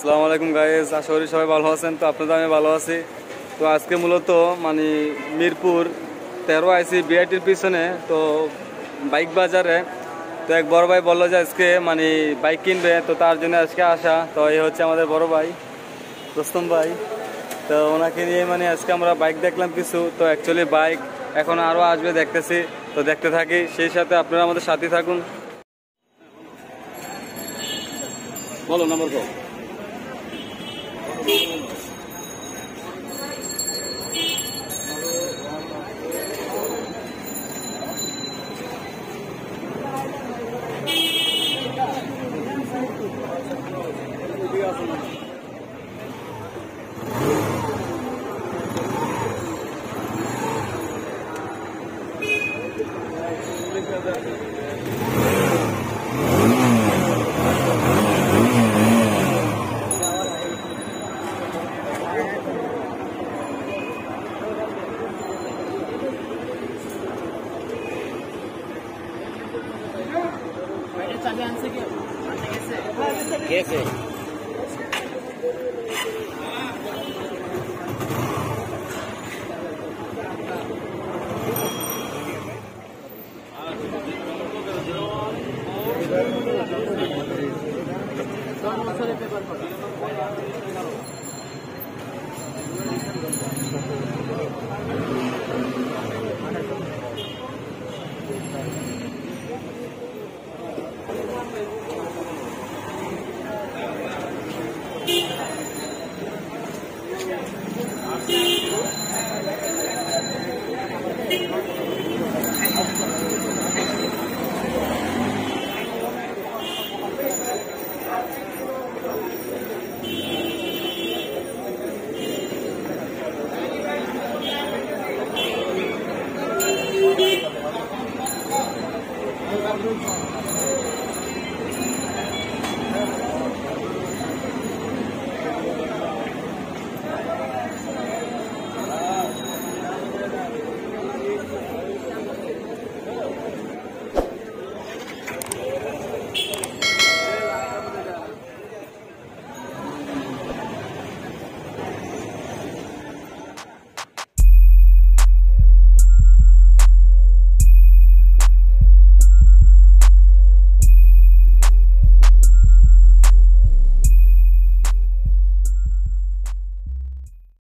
আসসালামু আলাইকুম গাইস, আশা করি সবাই ভালো আছেন। তো আপনাদের আমি ভালো আছি। তো আজকে মূলত মানে মিরপুর 13 আইসি বিআইটির পিছনে তো বাইক বাজারে। তো এক বড় ভাই বললো যে আজকে মানে বাইক কিনবে, তো তার জন্য আজকে আসা। তো এই হচ্ছে আমাদের বড় ভাই রোস্তম ভাই। তো ওনাকে নিয়ে মানে আজকে আমরা বাইক দেখলাম কিছু। তো অ্যাকচুয়ালি বাইক এখন আরও আসবে দেখতেছি, তো দেখতে থাকি। সেই সাথে আপনারা আমাদের সাথে থাকুন। বলো নাম্বার কো। कैसे